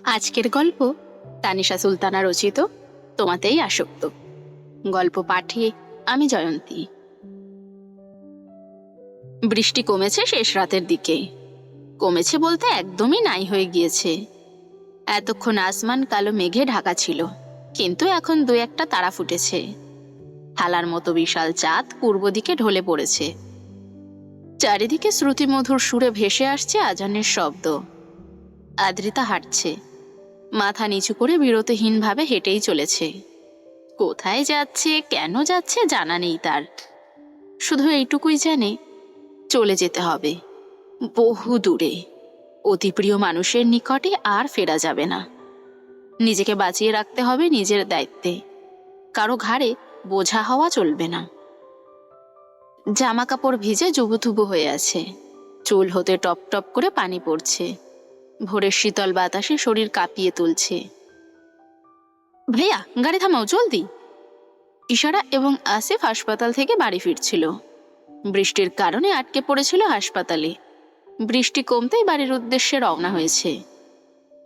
আজকের গল্প তানিশা সুলতানা রচিত তোমাতেই আসক্ত। গল্প পাঠে আমি জয়ন্তী। বৃষ্টি কমেছে শেষ রাতের দিকে। কমেছে বলতে একদমই নাই হয়ে গিয়েছে। এতক্ষণ আসমান কালো মেঘে ঢাকা ছিল, কিন্তু এখন দু একটা তারা ফুটেছে। থালার মতো বিশাল চাঁদ পূর্ব দিকে ঢলে পড়েছে। চারিদিকে শ্রুতিমধুর সুরে ভেসে আসছে আজানের শব্দ। আদ্রিতা হাঁটছে, মাথা নিচু করে বিরতিহীনভাবে হেঁটেই চলেছে। কোথায় যাচ্ছে, কেন যাচ্ছে জানা নেই তার। শুধু এইটুকুই জানে চলে যেতে হবে, বহু দূরে, অতি প্রিয় মানুষের নিকটে আর ফেরা যাবে না। নিজেকে বাঁচিয়ে রাখতে হবে নিজের দায়িত্বে, কারো ঘাড়ে বোঝা হওয়া চলবে না। জামা কাপড় ভিজে জুবুথুবু হয়ে আছে, চুল হতে টপ টপ করে পানি পড়ছে। ভোরের শীতল বাতাসে শরীর কাঁপিয়ে তুলছে। ভাইয়া, গাড়ি থামাও, জলদি। ইশারা এবং আসিফ হাসপাতাল থেকে বাড়ি ফিরছিল। বৃষ্টির কারণে আটকে পড়েছিল হাসপাতালে। বৃষ্টি কমতেই বাড়ির উদ্দেশ্যে রওনা হয়েছে।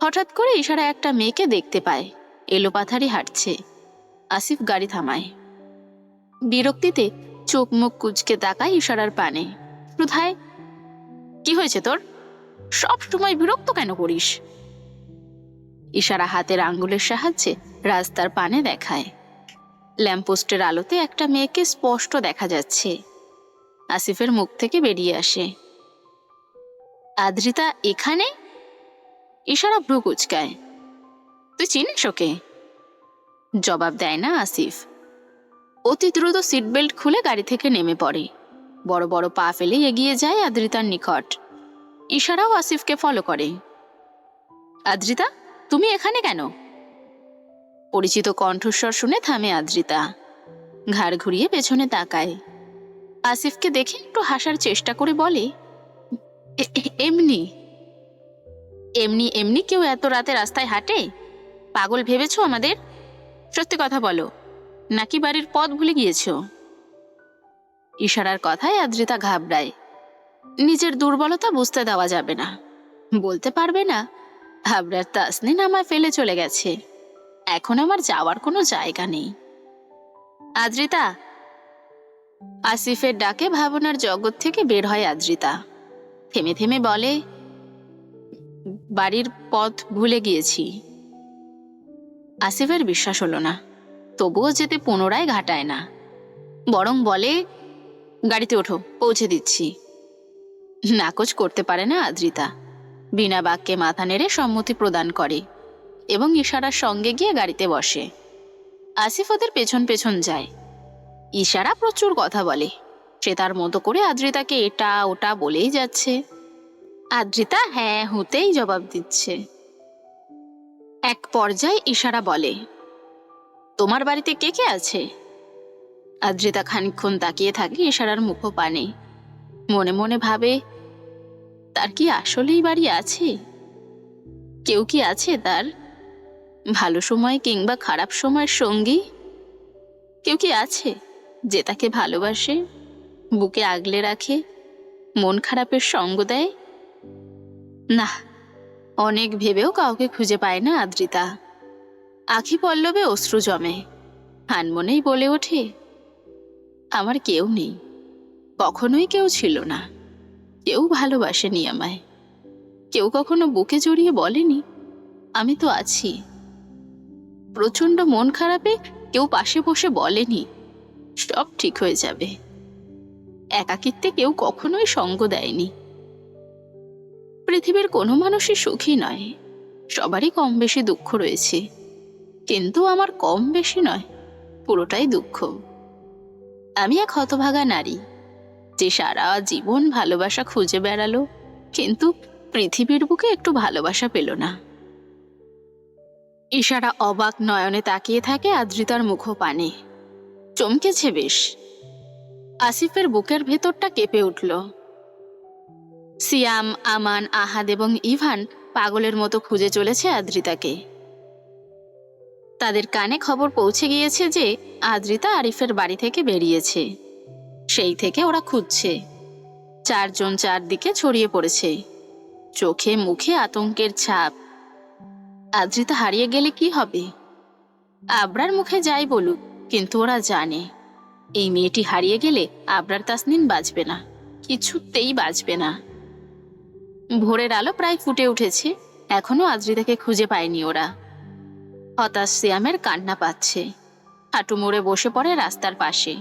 হঠাৎ করে ইশারা একটা মেয়েকে দেখতে পায়, এলোপাথারি হাঁটছে। আসিফ গাড়ি থামায়। বিরক্তিতে চোখ মুখ কুঁচকে তাকায় ইশারার পানে। রুধায়, কি হয়েছে তোর? সব সময় বিরক্ত কেন করিস? ইশারা হাতের আঙ্গুলের সাহায্যে রাস্তার পানে দেখায়। ল্যাম্পপোস্টের আলোতে একটা মেয়েকে স্পষ্ট দেখা যাচ্ছে। আসিফের মুখ থেকে বেরিয়ে আসে, আদ্রিতা এখানে? ইশারা ভ্রু কুচকায়। তুই চিনিস ওকে? জবাব দেয় না আসিফ। অতি দ্রুত সিট বেল্ট খুলে গাড়ি থেকে নেমে পড়ে। বড় বড় পা ফেলে এগিয়ে যায় আদ্রিতার নিকট। ইশারাও আসিফকে ফলো করে। আদ্রিতা, তুমি এখানে কেন? পরিচিত কণ্ঠস্বর শুনে থামে আদ্রিতা। ঘাড় ঘুরিয়ে পেছনে তাকায়। আসিফকে দেখে একটু হাসার চেষ্টা করে বলে, এমনি এমনি এমনি কেউ এত রাতে রাস্তায় হাঁটে? পাগল ভেবেছো আমাদের? সত্যি কথা বলো, নাকি বাড়ির পথ ভুলে গিয়েছো? ইশারার কথায় আদ্রিতা ঘাবড়ায়। নিজের দুর্বলতা বুঝতে দেওয়া যাবে না। বলতে পারবে না, হাবড়ার তাসনিন আমায় ফেলে চলে গেছে, এখন আমার যাওয়ার কোনো জায়গা নেই। আদ্রিতা! আসিফের ডাকে ভাবনার জগৎ থেকে বের হয় আদ্রিতা। থেমে থেমে বলে, বাড়ির পথ ভুলে গিয়েছি। আসিফের বিশ্বাস হলো না, তবুও যেতে পুনরায় ঘাটায় না, বরং বলে, গাড়িতে ওঠো, পৌঁছে দিচ্ছি। নাকচ করতে পারে না আদ্রিতা। বিনা বাক্যে মাথা নেড়ে সম্মতি প্রদান করে এবং ইশারার সঙ্গে গিয়ে গাড়িতে বসে। আসিফ ওদের পেছন পেছন যায়। ইশারা প্রচুর কথা বলে, সে তার মতো করে আদ্রিতাকে এটা ওটা বলেই যাচ্ছে। আদ্রিতা হ্যাঁ হুতেই জবাব দিচ্ছে। এক পর্যায়ে ইশারা বলে, তোমার বাড়িতে কে কে আছে? আদ্রিতা খানিকক্ষণ তাকিয়ে থাকে ইশারার মুখপানে। মনে মনে ভাবে, তার কি আসলেই বাড়ি আছে? কেউ কি আছে তার, ভালো সময় কিংবা খারাপ সময়ের সঙ্গী? কেউ কি আছে যে তাকে ভালোবাসে, বুকে আগলে রাখে, মন খারাপের সঙ্গ দেয়? না, অনেক ভেবেও কাউকে খুঁজে পায় না আদ্রিতা। আখি পল্লবে অশ্রু জমে, আনমনেই বলে ওঠে, আমার কেউ নেই, কখনোই কেউ ছিল না। কেউ ভালোবাসেনি আমায়, কেউ কখনো বুকে জড়িয়ে বলেনি আমি তো আছি। প্রচন্ড মন খারাপে কেউ পাশে বসে বলেনি সব ঠিক হয়ে যাবে। একাকিত্বে কেউ কখনোই সঙ্গ দেয়নি। পৃথিবীর কোনো মানুষই সুখী নয়, সবারই কম বেশি দুঃখ রয়েছে, কিন্তু আমার কম বেশি নয়, পুরোটাই দুঃখ। আমি এক হতভাগা নারী, যে সারা জীবন ভালোবাসা খুঁজে বেড়ালো, কিন্তু পৃথিবীর বুকে একটু ভালোবাসা পেল না। ইশারা অবাক নয়নে তাকিয়ে থাকে আদ্রিতার মুখপানে। চমকেছে বেশ। আসিফের বুকের ভেতরটা কেঁপে উঠল। সিয়াম, আমান, আহাদ এবং ইভান পাগলের মতো খুঁজে চলেছে আদ্রিতাকে। তাদের কানে খবর পৌঁছে গিয়েছে যে আদ্রিতা আরিফের বাড়ি থেকে বেরিয়েছে। সেই থেকে ওরা খুঁজছে। চারজন চারদিকে ছড়িয়ে পড়েছে, চোখে মুখে আতঙ্কের ছাপ। আদ্রিতা হারিয়ে গেলে কি হবে? আবরার মুখে যাই বলুক, কিন্তু ওরা জানে এই মেয়েটি হারিয়ে গেলে আবরার তাসনিন বাঁচবে না, কিছুতেই বাঁচবে না। ভোরের আলো প্রায় ফুটে উঠেছে, এখনো আদ্রিতাকে খুঁজে পায়নি ওরা। হতাশ সিয়ামের কান্না পাচ্ছে, হাঁটু মুড়ে বসে পড়ে রাস্তার পাশে।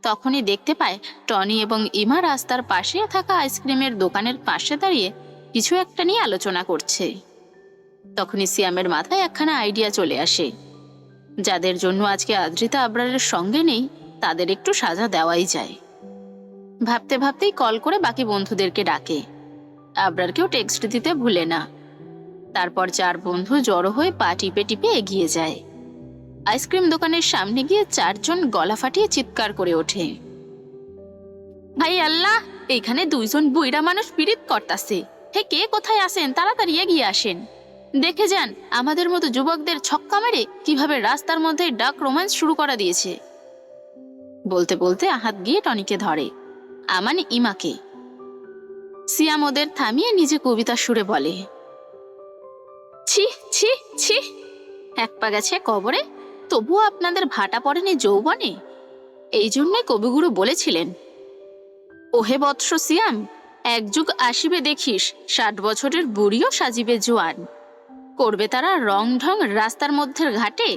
তখনই দেখতে পায় টনি এবং ইমা রাস্তার পাশে থাকা আইসক্রিমের দোকানের পাশে দাঁড়িয়ে কিছু একটা নিয়ে আলোচনা করছে। তখনই সিয়ামের মাথায় একখানা আইডিয়া চলে আসে। যাদের জন্য আজকে আদ্রিতা আবরারের সঙ্গে নেই, তাদের একটু সাজা দেওয়াই যায়। ভাবতে ভাবতেই কল করে বাকি বন্ধুদেরকে ডাকে। আবরারকেও টেক্সট দিতে ভুলে না। তারপর 4 বন্ধু জড়ো হয়ে পা টিপে টিপে এগিয়ে যায়। আইসক্রিম দোকানের সামনে গিয়ে 4 জন গলা ফাটিয়ে চিৎকার করে ওঠে, ভাই আল্লাহ, এইখানে 2 জন বুইড়া মানুষ পীড়িত করতাছে। হে, কে কোথায় আসেন? তাড়াতাড়ি এগিয়ে আসেন, দেখে যান আমাদের মতো যুবকদের ছক্কা মেরে কিভাবে রাস্তার মধ্যে ডাক রোম্যান্স শুরু করা দিয়েছে। বলতে বলতে আহাত গিয়ে টনিকে ধরে, মানে ইমাকে। সিয়াম ওদের থামিয়ে নিজে কবিতা সুরে বলে, ছি ছি ছি, এক পা গেছে কবরে, তবুও আপনাদের ভাটা পড়েনি যৌবনে। এই জন্যই কবিগুরু বলেছিলেন, ওহে বৎস সিয়াম, এক যুগ আসিবে দেখিস, 60 বছরের বুড়িও সাজিবে জোয়ান। করবে তারা রং ঢং রাস্তার মধ্যে ঘাটে,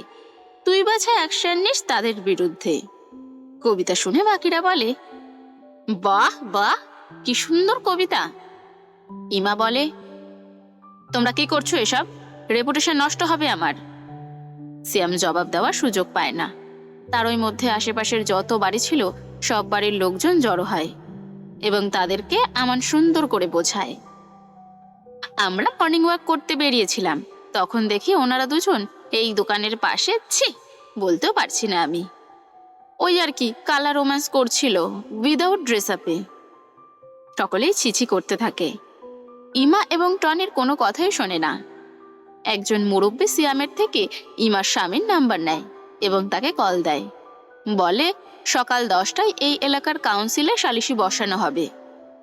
তুই বাছা অ্যাকশন নিস তাদের বিরুদ্ধে। কবিতা শুনে বাকিরা বলে, বাহ বাহ, কি সুন্দর কবিতা। ইমা বলে, তোমরা কি করছো এসব? রেপুটেশন নষ্ট হবে আমার। সিয়াম জবাব দেওয়ার সুযোগ পায় না। তার ওই মধ্যে আশেপাশের যত বাড়ি ছিল সব বাড়ির লোকজন জড়ো হয় এবং তাদেরকে আমান সুন্দর করে বোঝায়। আমরা মর্নিং ওয়াক করতে বেরিয়েছিলাম, তখন দেখি ওনারা 2 জন এই দোকানের পাশে, ছি বলতেও পারছি না আমি, ওই আর কি কালা রোম্যান্স করছিল উইদাউট ড্রেস আপে। সকলেই ছিছি করতে থাকে। ইমা এবং টনির কোনো কথাই শোনে না। একজন মুরব্বী সিয়ামের থেকে ইমার স্বামীর নাম্বার নেয় এবং তাকে কল দেয়। বলে সকাল 10টায় এই এলাকার কাউন্সিলে সালিশি বসানো হবে,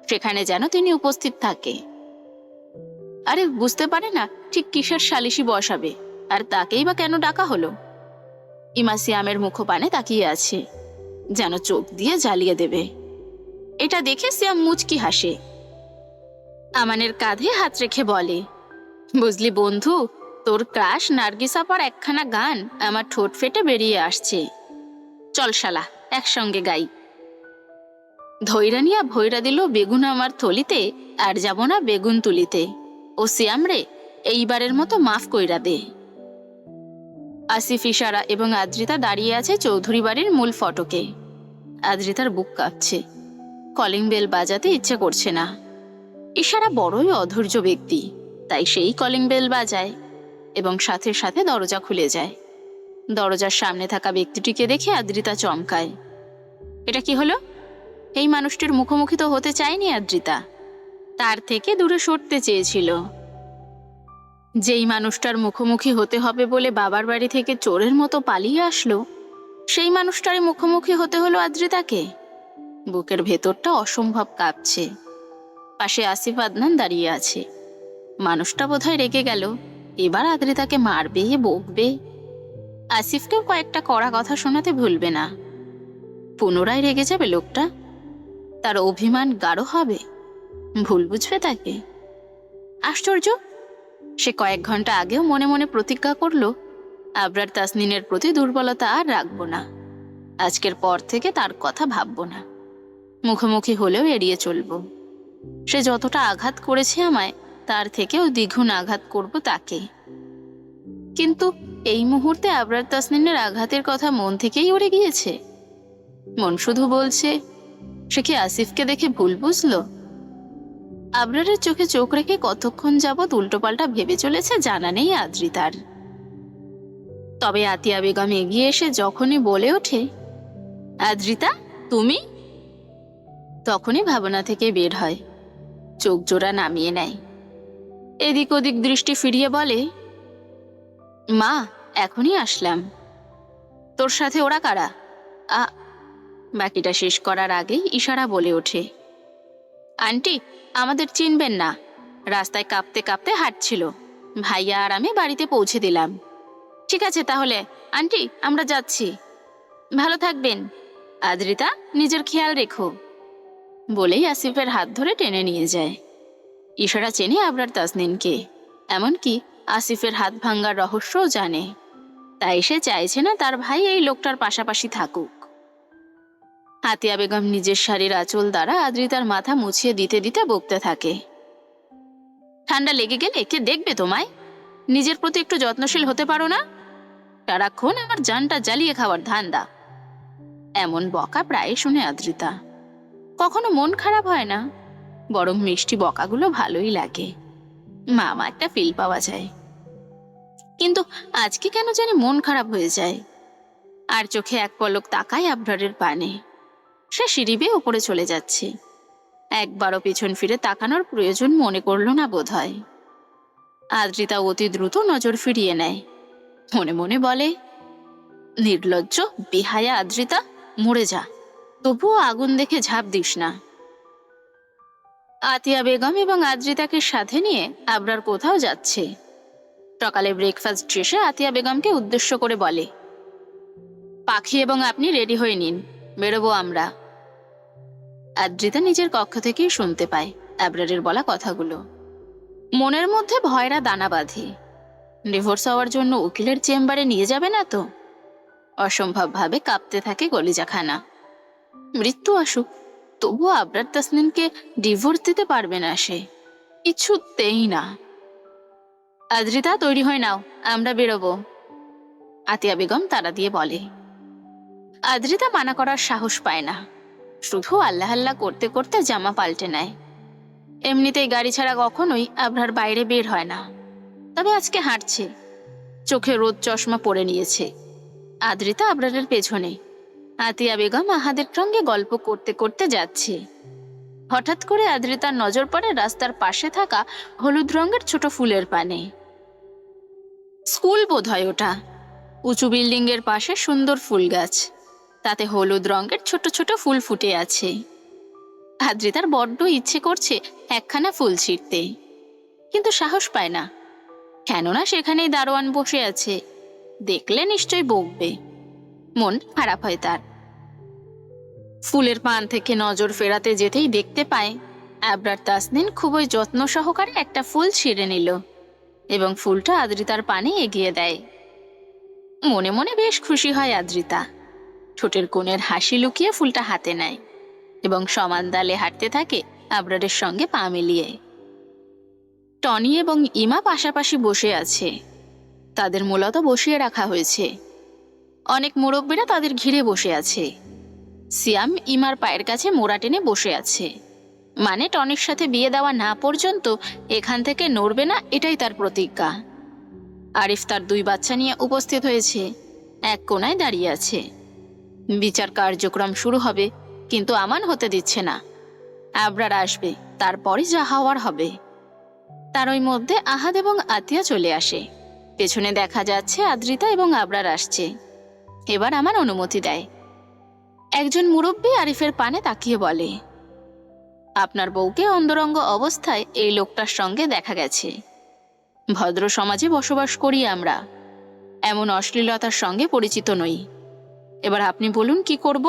সেখানে যেন তিনি উপস্থিত থাকে। আরে বুঝতে পারে না ঠিক কিসের সালিশি বসাবে, আর তাকেই বা কেন ডাকা হলো। ইমা সিয়ামের মুখপানে তাকিয়ে আছে, যেন চোখ দিয়ে জ্বালিয়ে দেবে। এটা দেখে সিয়াম মুচকি হাসে, আমানের কাঁধে হাত রেখে বলে, বুঝলি বন্ধু, তোর ক্রাশ নার্গিস আপার একখানা গান আমার ঠোঁট ফেটে বেরিয়ে আসছে, চল শালা একসঙ্গে গাই। ধৈরা নিয়া ভৈরা দিল বেগুন আমার থলিতে, আর যাব না বেগুন তুলিতে। ও সিয়াম রে, এইবারের মতো মাফ কইরা দে। আসিফ, ইশারা এবং আদ্রিতা দাঁড়িয়ে আছে চৌধুরী বাড়ির মূল ফটকে। আদ্রিতার বুক কাঁপছে, কলিং বেল বাজাতে ইচ্ছে করছে না। ইশারা বড়ই অধৈর্য ব্যক্তি, তাই সেই কলিং বেল বাজায় এবং সাথে সাথে দরজা খুলে যায়। দরজার সামনে থাকা ব্যক্তিটিকে দেখে আদ্রিতা চমকায়। এটা কি হলো? এই মানুষটির মুখোমুখি তো হতে চায়নি আদ্রিতা, তার থেকে দূরে সরতে চেয়েছিল। যেই মানুষটার মুখোমুখি হতে হবে বলে বাবার বাড়ি থেকে চোরের মতো পালিয়ে আসলো, সেই মানুষটারই মুখোমুখি হতে হলো আদ্রিতাকে। বুকের ভেতরটা অসম্ভব কাঁপছে। পাশে আসিফ আদনান দাঁড়িয়ে আছে। মানুষটা বোধহয় রেগে গেল, এবার আদ্রিতাকে মারবে, বকবে। আসিফকেও কয়েকটা কড়া কথা শোনাতে ভুলবে না। পুনরায় রেগে যাবে লোকটা, তার অভিমান গাঢ় হবে, ভুল বুঝবে তাকে। আশ্চর্য, সে কয়েক ঘন্টা আগেও মনে মনে প্রতিজ্ঞা করলো আবরার তাসনিনের প্রতি দুর্বলতা আর রাখবো না, আজকের পর থেকে তার কথা ভাববো না, মুখোমুখি হলেও এড়িয়ে চলবো। সে যতটা আঘাত করেছে আমায়, তার থেকেও দ্বিগুণ আঘাত করব তাকে। কিন্তু এই মুহূর্তে আবরার তাসনিনের আঘাতের কথা মন থেকেই উড়ে গিয়েছে। মন শুধু বলছে, সে কি আসিফকে দেখে ভুল বুঝলো? আবরারের চোখে চোখ রেখে কতক্ষণ যাবৎ উল্টোপাল্টা ভেবে চলেছে জানা নেই আদ্রিতার। তবে আতিয়া বেগম এগিয়ে এসে যখনই বলে ওঠে, আদ্রিতা তুমি, তখনই ভাবনা থেকে বের হয়, চোখ জোড়া নামিয়ে নেয়, এদিক ওদিক দৃষ্টি ফিরিয়ে বলে, মা এখনই আসলাম। তোর সাথে ওরা কারা? বাকিটা শেষ করার আগেই ইশারা বলে ওঠে, আন্টি আমাদের চিনবেন না, রাস্তায় কাঁপতে কাঁপতে হাঁটছিল, ভাইয়া আর আমি বাড়িতে পৌঁছে দিলাম। ঠিক আছে তাহলে আন্টি, আমরা যাচ্ছি। ভালো থাকবেন। আদ্রিতা, নিজের খেয়াল রেখো। বলেই আসিফের হাত ধরে টেনে নিয়ে যায়। ইশারা চেনে আবরার তাসনিনকে, এমনকি আসিফের হাত ভাঙ্গার রহস্যও জানে। তাই সে চাইছে না তার ভাই এই লোকটার পাশাপাশি থাকুক। আতিয়া বেগম নিজের শাড়ির আঁচল দ্বারা আদ্রিতার মাথা মুছিয়ে দিতে দিতে বকতে থাকে। ঠান্ডা লেগে গেলে কে দেখবে তোমায়? নিজের প্রতি একটু যত্নশীল হতে পারো না? সারাক্ষণ আমার জানটা জ্বালিয়ে খাওয়ার ধান্দা। এমন বকা প্রায় শুনে আদ্রিতা। কখনো মন খারাপ হয় না, বরং মিষ্টি বকাগুলো ভালোই লাগে। মামা একটা ফিল পাওয়া যায়। কিন্তু আজকে কেন জানি মন খারাপ হয়ে যায়। আর চোখে এক পলক তাকায় আবরারের পানে। সে সিঁড়ি বেয়ে উপরে চলে যাচ্ছে। একবারও পিছন ফিরে তাকানোর প্রয়োজন মনে করল না বোধহয়। আদ্রিতা অতি দ্রুত নজর ফিরিয়ে নেয়। মনে মনে বলে, নির্লজ্জ বেহায়া আদ্রিতা, মরে যা, তবুও আগুন দেখে ঝাঁপ দিস না। আতিয়া বেগম এবং আদ্রিতাকে সাথে নিয়ে আবরার কোথাও যাচ্ছে। সকালে ব্রেকফাস্ট শেষে আতিয়া বেগমকে উদ্দেশ্য করে বলে, পাখি এবং আপনি রেডি হয়ে নিন, বেরোবো আমরা। আদ্রিতা নিজের কক্ষ থেকেই শুনতে পায় আবরারের বলা কথাগুলো। মনের মধ্যে ভয়রা দানা বাঁধে। ডিভোর্স হওয়ার জন্য উকিলের চেম্বারে নিয়ে যাবে না তো? অসম্ভবভাবে কাঁপতে থাকে কলিজাখানা। মৃত্যু আসুক, তবুও আবরার তাসনিনকে ডিভোর্স দিতে পারবে না সে, কিছুতেই না। আদ্রিতা, তৈরি হয়ে নাও, আমরা বেরোবো। আতিয়া বেগম তাড়া দিয়ে বলে। আদ্রিতা মানা করার সাহস পায় না, শুধু আল্লাহ আল্লাহ করতে করতে জামা পাল্টে নেয়। এমনিতেই গাড়ি ছাড়া কখনোই আবরার বাইরে বের হয় না, তবে আজকে হাঁটছে। চোখে রোদ চশমা পরে নিয়েছে। আদ্রিতা আবরারের পেছনে, আতিয়া বেগম আহাদের সঙ্গে গল্প করতে করতে যাচ্ছে। হঠাৎ করে আদ্রিতার নজর পড়ে রাস্তার পাশে থাকা হলুদ রঙের ছোট ফুলের পানে। স্কুল বোধহয় ওটা। উঁচু বিল্ডিং এর পাশে সুন্দর ফুল গাছ, তাতে হলুদ রঙের ছোট ছোট ফুল ফুটে আছে। আদ্রিতার বড্ড ইচ্ছে করছে একখানা ফুল ছিঁড়তে, কিন্তু সাহস পায় না। কেননা সেখানেই দারোয়ান বসে আছে, দেখলে নিশ্চয় বকবে। মন খারাপ হয় তার। ফুলের পান থেকে নজর ফেরাতে যেতেই দেখতে পায় আবরার তাসনিন খুবই যত্ন সহকারে একটা ফুল ছিঁড়ে নিল এবং ফুলটা আদ্রিতার পানে এগিয়ে দেয়। মনে মনে বেশ খুশি হয় আদ্রিতা। ঠোঁটের কোণের হাসি লুকিয়ে ফুলটা হাতে নেয় এবং সমান দালে হাঁটতে থাকে আবরারের সঙ্গে পা মিলিয়ে। টনি এবং ইমা পাশাপাশি বসে আছে। তাদের মূলত বসিয়ে রাখা হয়েছে। অনেক মুরব্বীরা তাদের ঘিরে বসে আছে। সিয়াম ইমার পায়ের কাছে মোড়া টেনে বসে আছে, মানে টনির সাথে বিয়ে দেওয়া না পর্যন্ত এখান থেকে নড়বে না, এটাই তার প্রতিজ্ঞা। আরিফ তার 2 বাচ্চা নিয়ে উপস্থিত হয়েছে, এক কোণায় দাঁড়িয়ে আছে। বিচার কার্যক্রম শুরু হবে, কিন্তু আমান হতে দিচ্ছে না। আবরার আসবে, তারপরে যা হওয়ার হবে। তার ওই মধ্যে আহাদ এবং আতিয়া চলে আসে। পেছনে দেখা যাচ্ছে আদ্রিতা এবং আবরার আসছে। এবার আমার অনুমতি দেয়। একজন মুরব্বী আরিফের পানে তাকিয়ে বলে, আপনার বউকে অন্তরঙ্গ অবস্থায় এই লোকটার সঙ্গে দেখা গেছে। ভদ্র সমাজে বসবাস করি আমরা, এমন অশ্লীলতার সঙ্গে পরিচিত নই। এবার আপনি বলুন কি করব?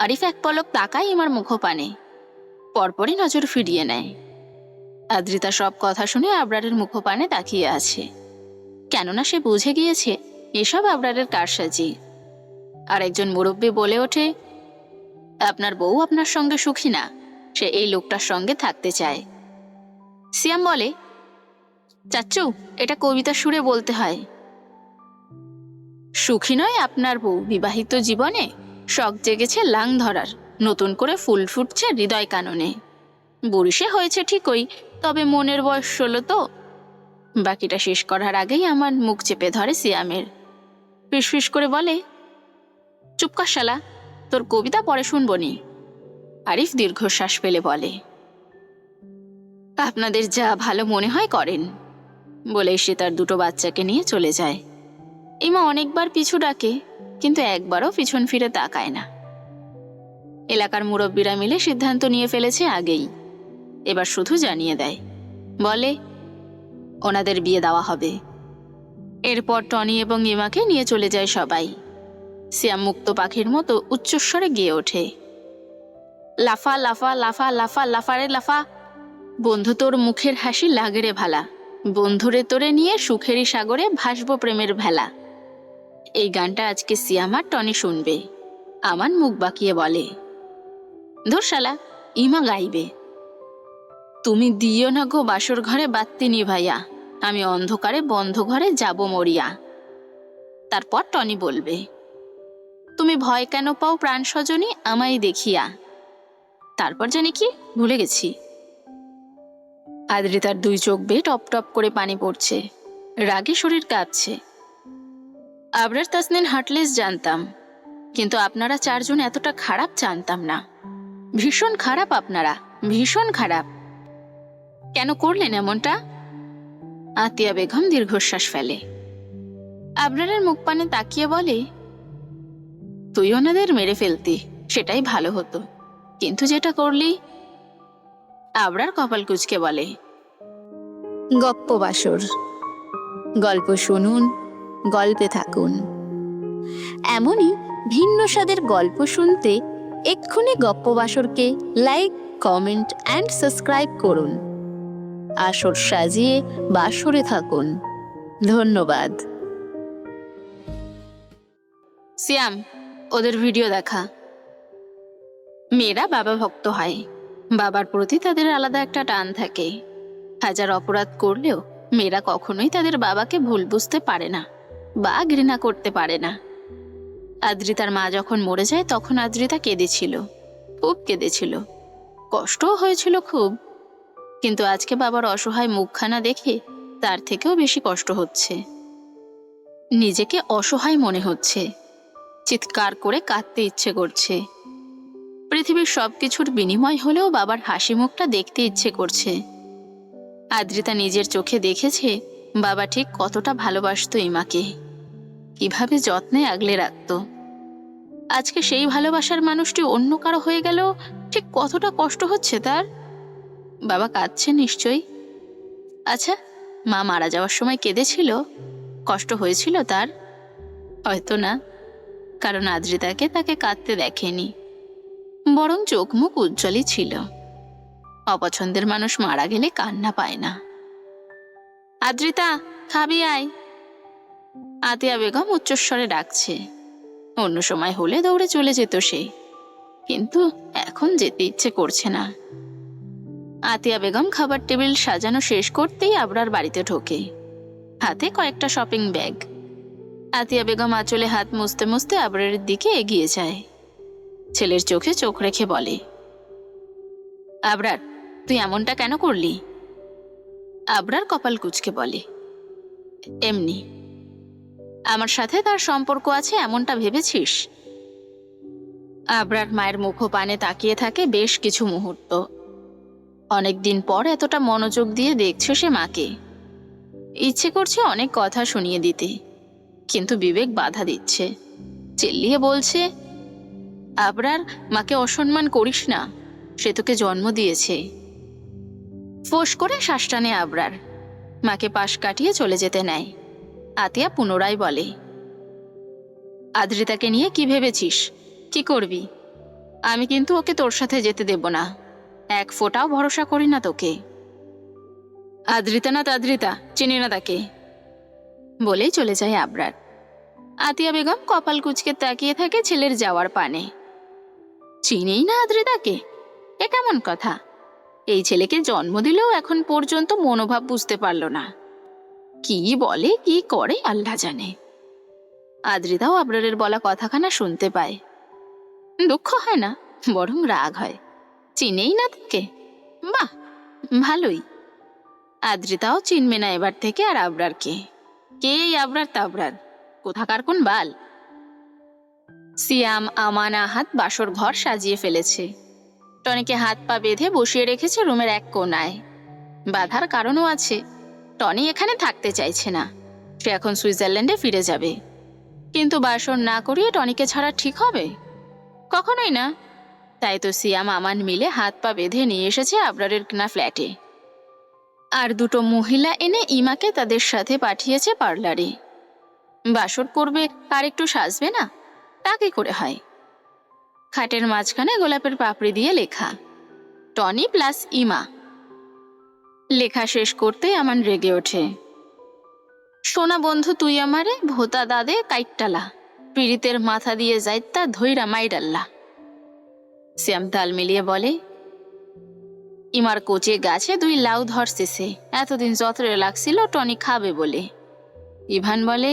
আরিফ এক পলক তাকায় আমার মুখপানে, পরপরই নজর ফিরিয়ে নেয়। আদ্রিতা সব কথা শুনে আবরারের মুখপানে তাকিয়ে আছে, কেননা সে বুঝে গিয়েছে এসব আবরারের কারসাজি। আর একজন মুরব্বী বলে ওঠে, আপনার বউ আপনার সঙ্গে সুখী না, সে এই লোকটার সঙ্গে থাকতে চায়। সিয়াম বলে, চাচ্চু, এটা কবিতা সুরে বলতে হয়। সুখী নয় আপনার বউ, বিবাহিত জীবনে শখ জেগেছে লাং ধরার, নতুন করে ফুল ফুটছে হৃদয় কাননে। বুড়িশে হয়েছে ঠিকই, তবে মনের বয়স 16 তো। বাকিটা শেষ করার আগেই আমার মুখ চেপে ধরে সিয়ামের। ফিসফিস করে বলে, চুপ কর শালা, তোর কবিতা পরে শুনবনি। আরিফ দীর্ঘশ্বাস ফেলে বলে, আপনাদের যা ভালো মনে হয় করেন। বলেই সে তার 2 বাচ্চাকে নিয়ে চলে যায়। ইমা অনেকবার পিছু ডাকে, কিন্তু একবারও পিছন ফিরে তাকায় না। এলাকার মুরব্বীরা মিলে সিদ্ধান্ত নিয়ে ফেলেছে আগেই, এবার শুধু জানিয়ে দেয়। বলে, ওনাদের বিয়ে দেওয়া হবে। এরপর টনি এবং ইমাকে নিয়ে চলে যায় সবাই। সিয়াম মুক্ত পাখির মতো উচ্চস্বরে গেয়ে ওঠে, লাফা লাফা লাফা লাফা লাফারে লাফা, বন্ধু তোর মুখের হাসি লাগে রে ভালা, বন্ধুরে তোরে নিয়ে সুখেরই সাগরে ভাসবো প্রেমের ভেলা। এই গানটা আজকে সিয়াম আর টনি শুনবে। আমান মুখ বাঁকিয়ে বলে, ধুর শালা, ইমা গাইবে। তুমি দিও না গো বাসর ঘরে বাত্তি নিভাইয়া, আমি অন্ধকারে বন্ধ ঘরে যাব মরিয়া। তারপর টনি বলবে, তুমি ভয় কেন পাও প্রাণ স্বজনী আমায় দেখিয়া। তারপর জানি কি ভুলে গেছি। আদ্রিতার দুই চোখ বেয়ে টপ টপ করে পানি পড়ছে, রাগে শরীর কাঁপছে। আবরার তাসনিন হার্টলেস জানতাম, কিন্তু আপনারা চারজন এতটা খারাপ জানতাম না। ভীষণ খারাপ আপনারা, ভীষণ খারাপ। কেন করলেন এমনটা? আতিয়া বেগম দীর্ঘশ্বাস ফেলে। আবরারের মুখ পানে তাকিয়ে বলে, তুই ওনাদের মেরে ফেলতি, সেটাই ভালো হতো, কিন্তু যেটা করলি। আবরার কপাল কুঁচকে বলে, গপ্প বাসর, গল্প শুনুন, গল্পে থাকুন। এমনই ভিন্ন স্বাদের গল্প শুনতে এক্ষুনি গপ্প বাসরকে লাইক, কমেন্ট অ্যান্ড সাবস্ক্রাইব করুন। আসর সাজিয়ে বাসরে থাকুন। ধন্যবাদ। সিয়াম, ওদের ভিডিও দেখা। মেয়েরা বাবা ভক্ত হয়, বাবার প্রতি তাদের আলাদা একটা টান থাকে। হাজার অপরাধ করলেও মেয়েরা কখনোই তাদের বাবাকে ভুল বুঝতে পারে না বা ঘৃণা করতে পারে না। আদ্রিতার মা যখন মরে যায় তখন আদ্রিতা কেঁদেছিল, খুব কেঁদেছিল, কষ্টও হয়েছিল খুব। কিন্তু আজকে বাবার অসহায় মুখখানা দেখে তার থেকেও বেশি কষ্ট হচ্ছে। নিজেকে অসহায় মনে হচ্ছে, চিৎকার করে কাঁদতে ইচ্ছে করছে। পৃথিবীর সবকিছুর বিনিময় হলেও বাবার হাসি মুখটা দেখতে ইচ্ছে করছে। আদ্রিতা নিজের চোখে দেখেছে বাবা ঠিক কতটা ভালোবাসতো ইমাকে, কিভাবে যত্নে আগলে রাখত। আজকে সেই ভালোবাসার মানুষটি অন্য কারো হয়ে গেল, ঠিক কতটা কষ্ট হচ্ছে তার। বাবা কাঁদছে নিশ্চয়ই। আচ্ছা, মা মারা যাওয়ার সময় কেঁদেছিল? কষ্ট হয়েছিল তার? হয়তো না, কারণ আদ্রিতাকে তাকে কাঁদতে দেখেনি, বরং চোখ মুখ উজ্জ্বলই ছিল। অপছন্দের মানুষ মারা গেলে কান্না পায় না। আদ্রিতা, খাবি আয়। আতিয়া বেগম উচ্চস্বরে ডাকছে। অন্য সময় হলে দৌড়ে চলে যেত সে, কিন্তু এখন যেতে ইচ্ছে করছে না। আতিয়া বেগম খাবার টেবিল সাজানো শেষ করতেই আবরার বাড়িতে ঢোকে, হাতে কয়েকটা শপিং ব্যাগ। আতিয়া বেগম আঁচলে হাত মুছতে মুছতে আবরারের দিকে এগিয়ে যায়। ছেলের চোখে চোখ রেখে বলে, আবরার, তুই এমনটা কেন করলি? আবরার কপাল কুঁচকে বলে, এমনি। আমার সাথে তার সম্পর্ক আছে এমনটা ভেবেছিস? আবরার মায়ের মুখপানে তাকিয়ে থাকে বেশ কিছু মুহূর্ত। অনেকদিন পর এতটা মনোযোগ দিয়ে দেখছে সে মাকে। ইচ্ছে করছে অনেক কথা শুনিয়ে দিতে, কিন্তু বিবেক বাধা দিচ্ছে, চেল্লিয়ে বলছে, আবরার, মাকে অসম্মান করিস না, সে তোকে জন্ম দিয়েছে। ফোঁস করে শ্বাস টানে আবরার, মাকে পাশ কাটিয়ে চলে যেতে নেয়। আতিয়া পুনরায় বলে, আদ্রিতাকে নিয়ে কি ভেবেছিস, কি করবি? আমি কিন্তু ওকে তোর সাথে যেতে দেব না, এক ফোঁটাও ভরসা করি না তোকে। আদ্রিতা না তাদ্রিতা, চিনি না তাকে, বলেই চলে যায় আবরার। আতিয়া বেগম কপাল কুঁচকে তাকিয়ে থাকে ছেলের যাওয়ার পানে। চিনেই না আদ্রিতাকে? এ কেমন কথা? এই ছেলেকে জন্ম দিলেও এখন পর্যন্ত মনোভাব বুঝতে পারল না। কি বলে কি করে আল্লাহ জানে। আদ্রিতাও আবরারের বলা কথাখানা শুনতে পায়। দুঃখ হয় না, বরং রাগ হয়। চিনেই না তাকে? বাহ, ভালোই। আদ্রিতাও চিনবে না এবার থেকে আর আবরারকে। কে এই আবরার তাবরার, কোথাকার কোন বাল। সিয়াম, আমান, আহাত বাসর ঘর সাজিয়ে ফেলেছে। টনিকে হাত পা বেঁধে বসিয়ে রেখেছে রুমের এক কোনায়। বাধার কারণও আছে, টনি এখানে থাকতে চাইছে না, সে এখন সুইজারল্যান্ডে ফিরে যাবে। কিন্তু বাসর না করিয়ে টনিকে ছাড়া ঠিক হবে? কখনোই না। তাই তো সিয়াম, আমান মিলে হাত পা বেঁধে নিয়ে এসেছে আবরারের কিনা ফ্ল্যাটে। আর দুটো মহিলা এনে ইমাকে তাদের সাথে পাঠিয়েছে পার্লারে। বাসর করবে আর একটু সাজবে না, তা কি করে হয়? খাটের মাঝখানে গোলাপের পাপড়ি দিয়ে লেখা টনি প্লাস ইমা। লেখা শেষ করতেই আমান রেগে ওঠে। সোনা বন্ধু তুই আমারে ভোতা দাদে কাইট্টালা, পীড়িতের মাথা দিয়ে যাইতা ধৈরা মাইডাল্লা। শ্যাম তাল মিলিয়ে বলে, ইমার কোচে গাছে 2 লাউ ধরতেছে, এতদিন যত্রে লাগছিল টনি খাবে বলে। ইভান বলে,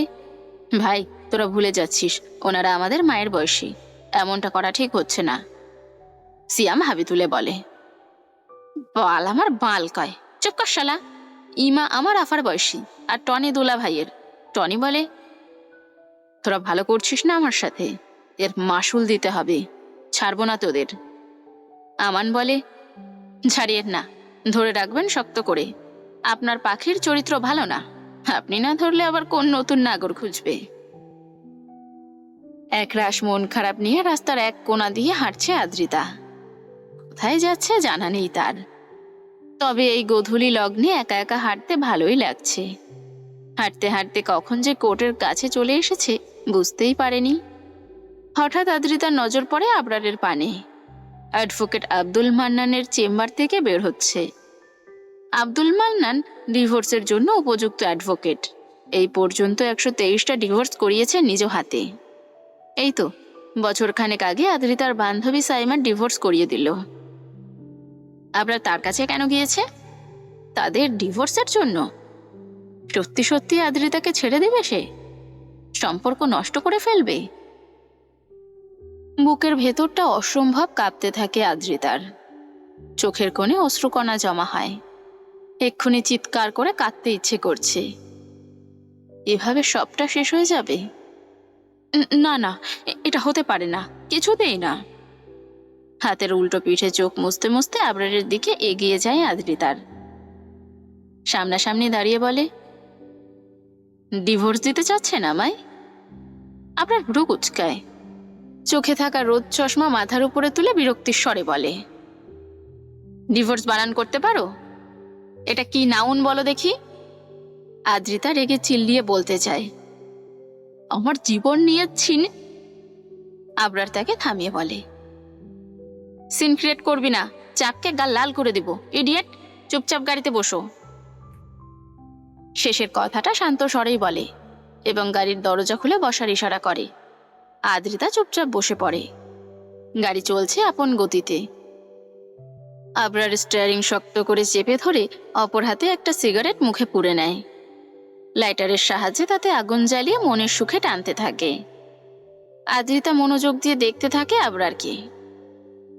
ভাই তোরা ভুলে যাচ্ছিস, ওনারা আমাদের মায়ের বয়সী, এমনটা করা ঠিক হচ্ছে না। সিয়াম হাবি তুলে বলে, বাল আমার বাল কয়, চুপ কর শালা। ইমা আমার আফার বয়সী আর টনি দুলা ভাইয়ের। টনি বলে, তোরা ভালো করছিস না আমার সাথে, এর মাসুল দিতে হবে, ছাড়বো না তোদের। আমান বলে, ছাড়িয়ে না, ধরে রাখবেন শক্ত করে, আপনার পাখির চরিত্র ভালো না, আপনি না ধরলে আবার কোন নতুন নাগর খুঁজবে। একরাশ মন খারাপ নিয়ে রাস্তার এক কোণা দিয়ে হাঁটছে আদ্রিতা। কোথায় যাচ্ছে জানা নেই তার, তবে এই গোধূলি লগ্নে একা একা হাঁটতে ভালোই লাগছে। হাঁটতে হাঁটতে কখন যে কোর্টের কাছে চলে এসেছে বুঝতেই পারেনি। হঠাৎ আদ্রিতার নজর পড়ে আবরারের পানে। অ্যাডভোকেট আব্দুল মান্নানের চেম্বার থেকে বের হচ্ছে। আব্দুল মান্নান ডিভোর্সের জন্য উপযুক্ত অ্যাডভোকেট। এই পর্যন্ত 123টা ডিভোর্স করিয়েছে নিজ হাতে। এই তো বছরখানেক আগে আদ্রিতার বান্ধবী সাইমার ডিভোর্স করিয়ে দিল। আবরার তার কাছে কেন গিয়েছে? তাদের ডিভোর্সের জন্য? সত্যি সত্যি আদ্রিতাকে ছেড়ে দেবে সে? সম্পর্ক নষ্ট করে ফেলবে? বুকের ভেতরটা অসম্ভব কাঁপতে থাকে আদ্রিতার। চোখের কোণে অশ্রুকণা জমা হয়। এক্ষুনি চিৎকার করে কাঁদতে ইচ্ছে করছে। এভাবে সবটা শেষ হয়ে যাবে? না না, এটা হতে পারে না, কিছুতেই না। হাতের উল্টো পিঠে চোখ মুছতে মুছতে আবরারের দিকে এগিয়ে যায় আদ্রিতার। সামনাসামনি দাঁড়িয়ে বলে, ডিভোর্স দিতে চাচ্ছেন আমায়? আবরার ভ্রু কুচকায়। চোখে থাকা রোদ চশমা মাথার উপরে তুলে বিরক্তির স্বরে বলে, ডিভোর্স বানান করতে পারো? এটা কি নাউন বলো দেখি। আদ্রিতা রেগে চিল্লিয়ে বলতে চায়, আমার জীবন নিয়ে ছিন। আবরার তাকে থামিয়ে বলে, সিন ক্রিয়েট করবি না, চাপকে গাল লাল করে দিব, ইডিয়েট, চুপচাপ গাড়িতে বসো। শেষের কথাটা শান্ত স্বরেই বলে এবং গাড়ির দরজা খুলে বসার ইশারা করে। আদ্রিতা চুপচাপ বসে পড়ে। গাড়ি চলছে আপন গতিতে। আবরার স্টিয়ারিং শক্ত করে চেপে ধরে অপর হাতে একটা সিগারেট মুখে পুরে নেয়। লাইটারের সাহায্যে তাতে আগুন জ্বালিয়ে মনের সুখে টানতে থাকে। আদ্রিতা মনোযোগ দিয়ে দেখতে থাকে আবরারকে।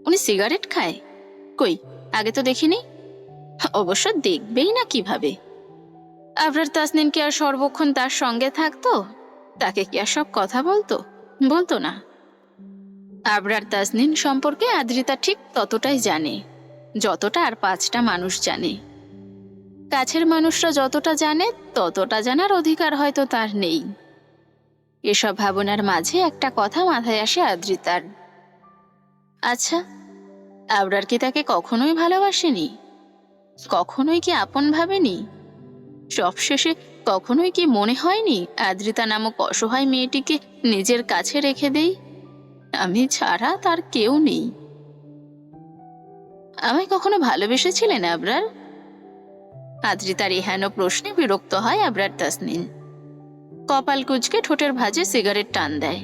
উনি সিগারেট খায়? কই, আগে তো দেখিনি। অবশ্য দেখবেই না কিভাবে? আবরার তাসনিন কি আর সর্বক্ষণ তার সঙ্গে থাকতো? তাকে কি আর সব কথা বলতো না। আবরার তাসনিন সম্পর্কে আদ্রিতা ঠিক ততটাই জানে যতটা আর 5টা মানুষ জানে। কাছের মানুষরা যতটা জানে ততটা জানার অধিকার হয়তো তার নেই। এসব ভাবনার মাঝে একটা কথা মাথায় আসে আদ্রিতার। আচ্ছা, আবরার কি তাকে কখনোই ভালোবাসেনি? কখনোই কি আপন ভাবেনি? সবশেষে কখনোই কি মনে হয়নি আদ্রিতা নামক অসহায় মেয়েটিকে নিজের কাছে রেখে দেই? আমি ছাড়া তার কেউ নেই। আমায় কখনো ভালোবেসেছিলেন আবরার? আদ্রিতার এহেন প্রশ্নে বিরক্ত হয় আবরার তাসনিন। কপাল কুঁচকে ঠোঁটের ভাঁজে সিগারেট টান দেয়।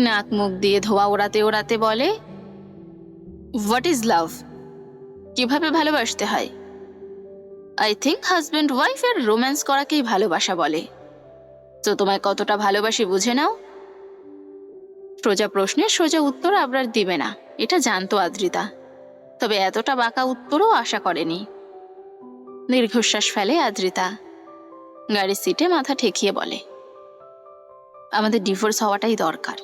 নাক মুখ দিয়ে ধোয়া ওড়াতে ওড়াতে বলে, হোয়াট ইজ লাভ? কিভাবে ভালোবাসতে হয়? আই থিঙ্ক হাজব্যান্ড ওয়াইফের রোম্যান্স করাকেই ভালোবাসা বলে। তো তোমায় কতটা ভালোবাসি বুঝে নাও। সোজা প্রশ্নের সোজা উত্তর আবরার দিবে না, এটা জানতো আদ্রিতা, তবে এতটা বাঁকা উত্তরও আশা করেনি। দীর্ঘশ্বাস ফেলে আদ্রিতা। গাড়ির সিটে মাথা ঠেকিয়ে বলে, আমাদের ডিভোর্স হওয়াটাই দরকার।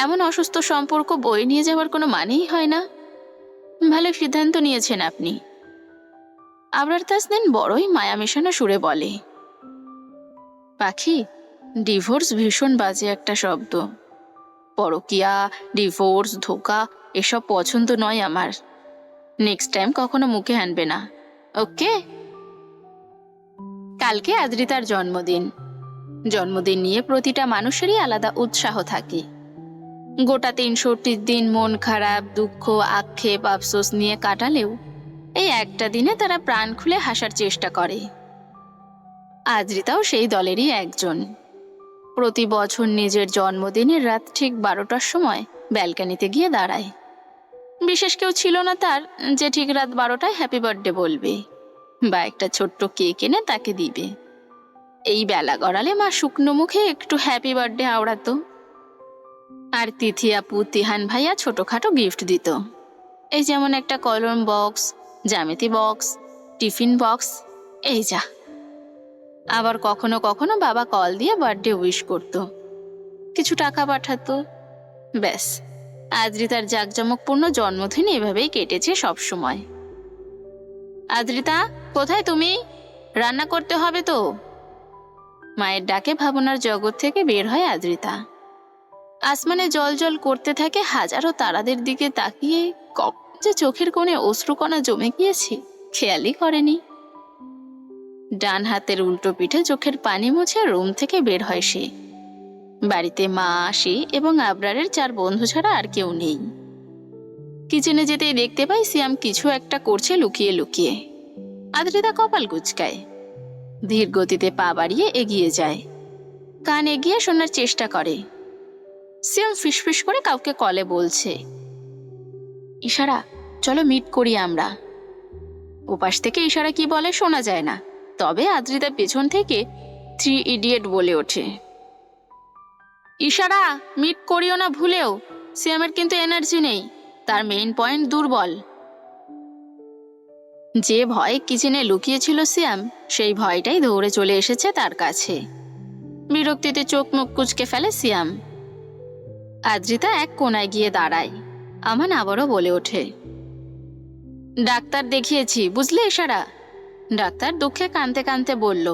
এমন অসুস্থ সম্পর্ক বয়ে নিয়ে যাওয়ার কোনো মানেই হয় না। ভালো সিদ্ধান্ত নিয়েছেন আপনি। আবরার তাসনিন বড়ই মায়া মেশানো সুরে বলে, পাখি, ডিভোর্স ভীষণ বাজে একটা শব্দ। পরকিয়া, ডিভোর্স, ধোঁকা এসব পছন্দ নয় আমার। নেক্সট টাইম কখনো মুখে আনবে না। ওকে। কালকে আদ্রিতার জন্মদিন। জন্মদিন নিয়ে প্রতিটা মানুষেরই আলাদা উৎসাহ থাকে। গোটা 360 দিন মন খারাপ, দুঃখ, আক্ষেপ, আফসোস নিয়ে কাটালেও এই একটা দিনে তারা প্রাণ খুলে হাসার চেষ্টা করে। আদ্রিতাও সেই দলেরই একজন। প্রতি বছর নিজের জন্মদিনের রাত ঠিক 12টার সময় ব্যালকনিতে গিয়ে দাঁড়ায়। বিশেষ কেউ ছিল না তার যে ঠিক রাত 12টায় হ্যাপি বার্থডে বলবে বা একটা ছোট্ট কেক এনে তাকে দিবে। এই বেলা গড়ালে মা শুকনো মুখে একটু হ্যাপি বার্থডে আওড়াতো, আর তিথি আপু, তিহান ভাইয়া ছোটখাটো গিফট দিত। এই যেমন একটা কলম বক্স, জ্যামিতি বক্স, টিফিন বক্স, এই যা। আবার কখনো কখনো বাবা কল দিয়ে বার্থডে উইশ করত, কিছু টাকা পাঠাতো। ব্যাস, আদ্রিতার জাঁকজমকপূর্ণ জন্মদিন এভাবেই কেটেছে সব সময়। আদ্রিতা, কোথায় তুমি? রান্না করতে হবে তো। মায়ের ডাকে ভাবনার জগৎ থেকে বের হয় আদ্রিতা। আসমানে জল জল করতে থাকে হাজারো তারাদের দিকে তাকিয়ে কখন যে চোখের কোণে অশ্রুকণা জমে গিয়েছে খেয়ালই করেনি। ডান হাতের উল্টো পিঠে চোখের পানি মুছে রুম থেকে বের হয় সে। বাড়িতে মা, আসে এবং আবরারের 4 বন্ধু ছাড়া আর কেউ নেই। কিচেনে যেতেই দেখতে পাই সিয়াম কিছু একটা করছে লুকিয়ে লুকিয়ে। আদ্রিতা কপাল কুঁচকায়, ধীর গতিতে পা বাড়িয়ে এগিয়ে যায়, কান এগিয়ে শোনার চেষ্টা করে। সিয়াম ফিসফিস করে কাউকে কলে বলছে, ইশারা, চলো মিট করি আমরা। ওপাশ থেকে ইশারা কি বলে শোনা যায় না, তবে আদ্রিতা পেছন থেকে 3 ইডিয়েট বলে ওঠে, ইশারা, মিট করিও না ভুলেও। সিয়ামের কিন্তু এনার্জি নেই, তার মেইন পয়েন্ট দুর্বল। যে ভয় কিচেনে লুকিয়েছিল সিয়াম, সেই ভয়টাই দৌড়ে চলে এসেছে তার কাছে। বিরক্তিতে চোখ মুখ কুঁচকে ফেলে সিয়াম। আদ্রিতা এক কোনায় গিয়ে দাঁড়ায়। আমান আবারও বলে ওঠে, ডাক্তার দেখিয়েছি, বুঝলে ইশারা। ডাক্তার দুঃখে কাঁদতে কাঁদতে বলল,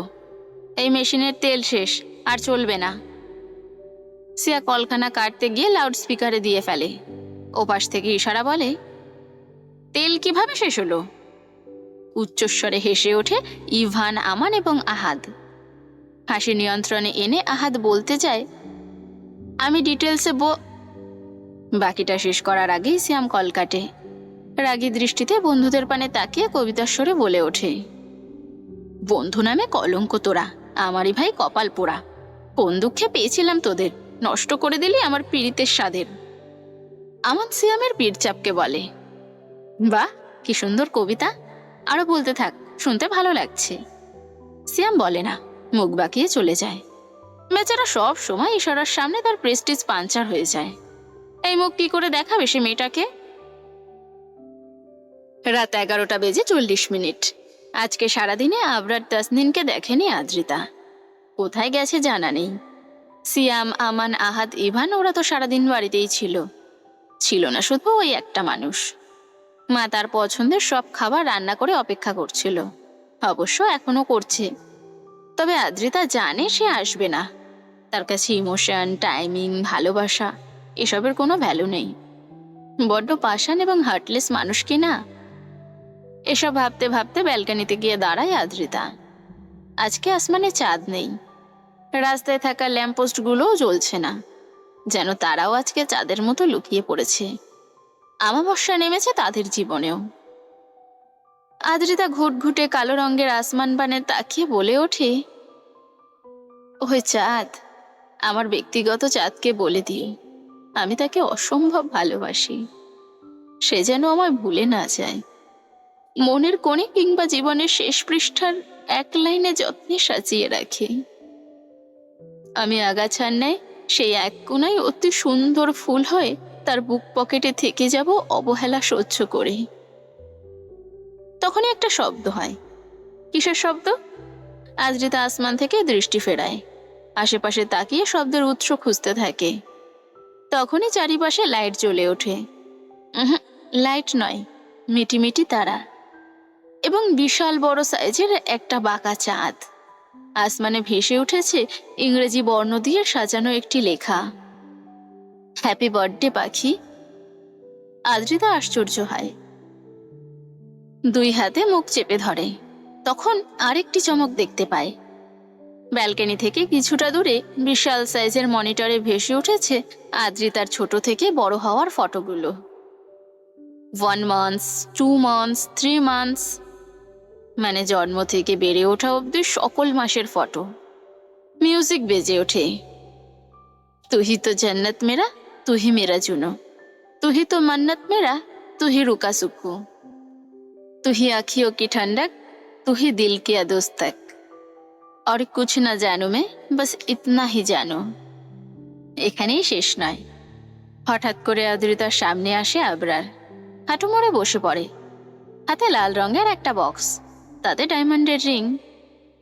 এই মেশিনের তেল শেষ, আর চলবে না। সিয়া কলখানা কাটতে গিয়ে লাউড স্পিকারে দিয়ে ফেলে। ওপাশ থেকে ইশারা বলে, তেল কিভাবে শেষ হলো? উচ্চস্বরে হেসে ওঠে ইভান, আমান এবং আহাদ। হাসি নিয়ন্ত্রণে এনে আহাদ বলতে যায়, আমি ডিটেলসে বাকিটা শেষ করার আগেই সিয়াম কল কাটে। রাগী দৃষ্টিতে বন্ধুদের পানে তাকিয়ে কবিতার স্বরে বলে ওঠে, বন্ধু নামে কলঙ্ক তোরা, আমারই ভাই কপাল পোড়া। কোন দুঃখে পেয়েছিলাম তোদের, নষ্ট করে দিলি আমার পীড়িতের স্বাদের। আমান সিয়ামের পিঠ চাপকে বলে, বাহ, কি সুন্দর কবিতা, আরো বলতে থাক, শুনতে ভালো লাগছে। সিয়াম বলে না, মুখ বাঁকিয়ে চলে যায়। বেচারা সব সময় ইশারার সামনে তার প্রেস্টিজ পাঞ্চার হয়ে যায়। এই মুখ কি করে দেখাবে সে মেয়েটাকে? রাত 11টা বেজে 40 মিনিট। আজকে সারাদিনে আবরার তাসনিনকে দেখেনি আদ্রিতা। কোথায় গেছে জানা নেই। সিয়াম, আমান, আহাদ, ইভান ওরা তো সারাদিন বাড়িতেই ছিল। ছিল না শুধু ওই একটা মানুষ। মা তার পছন্দের সব খাবার রান্না করে অপেক্ষা করছিল, অবশ্য এখনো করছে। তবে আদ্রিতা জানে সে আসবে না। তার কাছে ইমোশন, টাইমিং, ভালোবাসা এসবের কোনো ভ্যালু নেই। বড্ড পাষাণ এবং হার্টলেস মানুষ কি না। এসব ভাবতে ভাবতে ব্যালকনিতে গিয়ে দাঁড়ায় আদ্রিতা। আজকে আসমানে চাঁদ নেই, রাস্তায় থাকা ল্যাম্পপোস্টগুলোও জ্বলছে না, যেন তারাও আজকে চাঁদের মতো লুকিয়ে পড়েছে। আমাবস্যা নেমেছে তাদের জীবনেও। আদ্রিতা ঘুটঘুটে কালো রঙের আসমান পানে তাকিয়ে বলে ওঠে, ওই চাঁদ, আমার ব্যক্তিগত চাঁদকে বলে দিও আমি তাকে অসম্ভব ভালোবাসি। সে যেন আমায় ভুলে না যায়। মনের কোণে কিংবা জীবনের শেষ পৃষ্ঠার এক লাইনে যত্নে সাজিয়ে রাখি। আমি আগাছার ন্যায় সেই এক কোণায় অতি সুন্দর ফুল হয়ে তার বুক পকেটে থেকে যাব অবহেলা সহ্য করে। তখনই একটা শব্দ হয়। কিসের শব্দ? আদ্রিতা আসমান থেকে দৃষ্টি ফেরায়, আশেপাশে তাকিয়ে শব্দের উৎস খুঁজতে থাকে। তখনই চারিপাশে লাইট জ্বলে ওঠে। লাইট নয়, মিটিমিটি তারা এবং বিশাল বড় সাইজের একটা বাঁকা চাঁদ। আসমানে ভেসে উঠেছে ইংরেজি বর্ণ দিয়ে সাজানো একটি লেখা, হ্যাপি বার্থডে পাখি। আদ্রিতা আশ্চর্য হয়। দুই হাতে মুখ চেপে ধরে। তখন আরেকটি চমক দেখতে পায়। ব্যালকনি থেকে কিছুটা দূরে বিশাল সাইজের মনিটরে ভেসে উঠেছে আদ্রিতার ছোট থেকে বড় হওয়ার ফটোগুলো। 1 মান্থস, 2 মান্থস, 3 মান্থস, মানে জন্ম থেকে বেড়ে ওঠা অবধি সকল মাসের ফটো। মিউজিক বেজে ওঠে। তুহি তো জন্নত মেরা, তুহি মেরা জুনো, তুহি তো मन्नत मेरा, তুহি রুকা সুকু, তুহি আঁখিयों की ठंडक, তুহি दिल की अदोस्तक, और कुछ न जानू मैं, बस इतना ही जानू। এখানেই শেষ নয়। হঠাৎ করে আদ্রিতার সামনে আসে আবরার। হাঁটু মোড়ে বসে পড়ে। হাতে লাল রঙের একটা বক্স, তাতে ডায়মন্ডের রিং।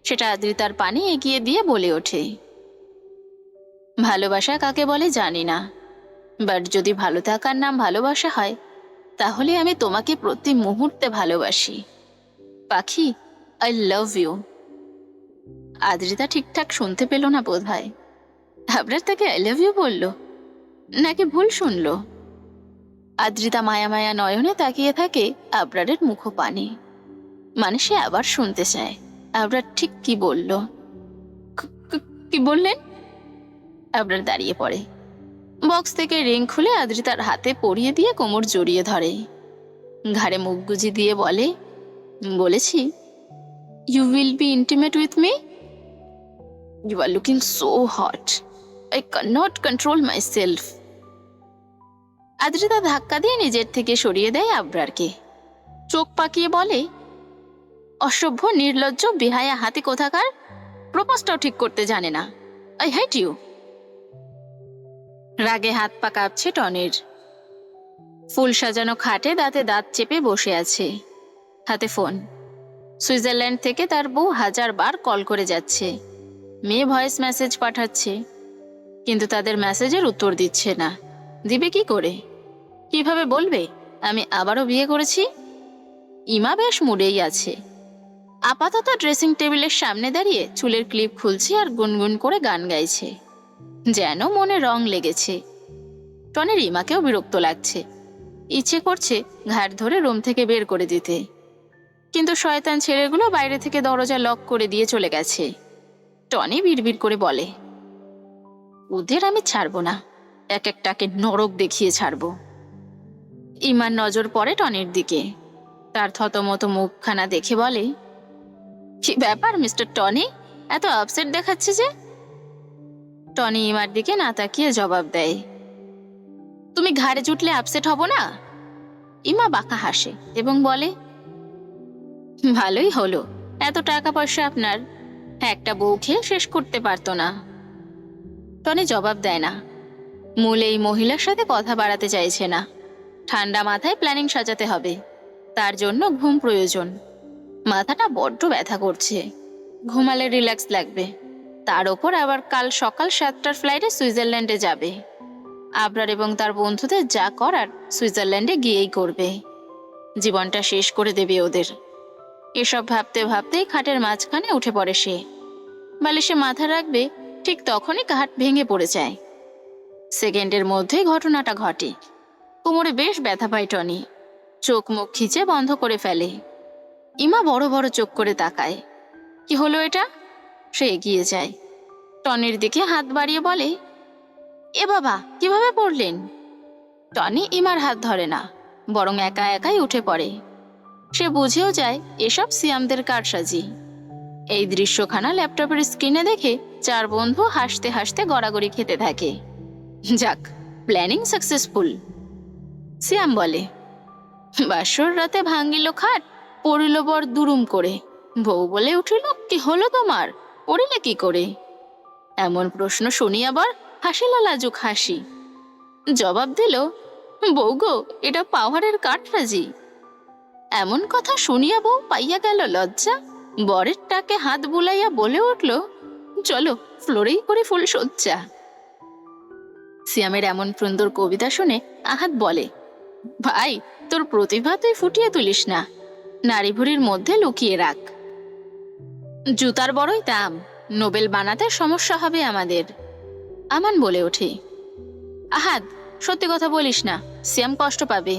সেটা আদ্রিতার পানে এগিয়ে দিয়ে বলে ওঠে, ভালোবাসা কাকে বলে জানি না, বাট যদি ভালো থাকার নাম ভালোবাসা হয়, তাহলে আমি তোমাকে প্রতি মুহূর্তে ভালোবাসি। পাখি, আই লাভ ইউ। আদ্রিতা ঠিকঠাক শুনতে পেল না বোধ হয়। আবরার তাকে আই লাভ ইউ বলল, নাকি ভুল শুনল? আদ্রিতা মায়া মায়া নয়নে তাকিয়ে থাকে আবরারের মুখপানে। মানে সে আবার শুনতে চায় আবরার ঠিক কি বলল। কি বললেন? আবরার দাঁড়িয়ে পড়ে। বক্স থেকে রিং খুলে আদ্রিতার হাতে পরিয়ে দিয়ে কোমর জড়িয়ে ধরে। ঘাড়ে মুখ গুজি দিয়ে বলে, বলেছি, you will be intimate with me? You are looking so hot, I can not control my self. Adrita ধাক্কা দিয়ে নিজের থেকে সরিয়ে দেয় আবরারকে। চোখ পাকিয়ে বলে, অসভ্য, নির্লজ্জ, বেহায়া হাতি কোথাকার, প্রপোজটাও ঠিক করতে জানে না। I hate you. রাগে হাত পা কাঁপছে টনির। ফুল সাজানো খাটে দাঁতে দাঁত চেপে বসে আছে। হাতে ফোন। সুইজারল্যান্ড থেকে তার বউ 1000 বার কল করে যাচ্ছে। মেয়ে ভয়েস মেসেজ পাঠাচ্ছে, কিন্তু তাদের মেসেজের উত্তর দিচ্ছে না। দিবে কি করে? কিভাবে বলবে আমি আবারও বিয়ে করেছি? ইমা বেশ মুডেই আছে। আপাতত ড্রেসিং টেবিলের সামনে দাঁড়িয়ে চুলের ক্লিপ খুলছে আর গুনগুন করে গান গাইছে, যেন মনে রং লেগেছে। টনির ইমাকেও বিরক্ত লাগছে। ইচ্ছে করছে ঘাট ধরে রুম থেকে বের করে দিতে, কিন্তু শয়তান ছেলেগুলো বাইরে থেকে দরজা লক করে দিয়ে চলে গেছে। টনি বিড়বিড় করে বলে, ওদের আমি ছাড়বো না, এক একটাকে নরক দেখিয়ে ছাড়বো। ইমার নজর পড়ে টনির দিকে। তার থতমত মুখখানা দেখে বলে, কি ব্যাপার মিস্টার টনি, এত আপসেট দেখাচ্ছে যে? টনি ইমার দিকে না তাকিয়ে জবাব দেয়, তুমি ঘাড়ে জুটলে আপসেট হব না? ইমা বাঁকা হাসে এবং বলে, ভালোই হলো, এত টাকা পয়সা আপনার, একটা বউ খেয়ে শেষ করতে পারতো না। টনি জবাব দেয় না। মূল এই মহিলার সাথে কথা বাড়াতে চাইছে না। ঠান্ডা মাথায় প্ল্যানিং সাজাতে হবে, তার জন্য ঘুম প্রয়োজন। মাথাটা বড্ড ব্যথা করছে, ঘুমালে রিল্যাক্স লাগবে। তার ওপর আবার কাল সকাল 7টার ফ্লাইটে সুইজারল্যান্ডে যাবে। আবরার এবং তার বন্ধুদের যা করার সুইজারল্যান্ডে গিয়েই করবে। জীবনটা শেষ করে দেবে ওদের। এসব ভাবতে ভাবতেই খাটের মাঝখানে উঠে পড়ে সে। বালিশে মাথা রাখবে, ঠিক তখনই ঘাট ভেঙে পড়ে যায়। সেকেন্ডের মধ্যেই ঘটনাটা ঘটে। কোমরে বেশ ব্যথা পায় টনি। চোখ মুখ খিচে বন্ধ করে ফেলে। ইমা বড় বড় চোখ করে তাকায়। কি হলো এটা? সে এগিয়ে যায়, টনির দিকে হাত বাড়িয়ে বলে, এ বাবা, কিভাবে পড়লেন? টনি ইমার হাত ধরে না, বরং একা একাই উঠে পড়ে। সে বুঝেও যায় এসব সিয়ামদের কারসাজি। এই দৃশ্যখানা ল্যাপটপের স্ক্রিনে দেখে 4 বন্ধু হাসতে হাসতে গড়াগড়ি খেতে থাকে। যাক, প্ল্যানিং সাকসেসফুল। সিয়াম বলে, বাসর রাতে ভাঙ্গিল খাট, পড়িল বর দুরুম করে। বউ বলে উঠিল, কি হলো তোমার, পড়িলে কি করে? এমন প্রশ্ন শুনি আবার হাসিল লাজুক হাসি। জবাব দিল, বউ গো, এটা পাহাড়ের কাঠরাজি। এমন কথা শুনিয়া বউ পাইয়া গেল লজ্জা। বরের টাকে হাত বুলাইয়া বলে উঠল, চলো ফ্লোরেই করে ফুল সজ্জা। সিয়ামের এমন সুন্দর কবিতা শুনে আহাত বলে, ভাই, তোর প্রতিভা তুই ফুটিয়ে তুলিস না, নারী ভুরির মধ্যে লুকিয়ে রাখ। জুতার বড়ই দাম, নোবেল বানাতে সমস্যা হবে আমাদের। আমান বলে ওঠে, আহাদ, সত্যি কথা বলিস না, সিয়াম কষ্ট পাবে।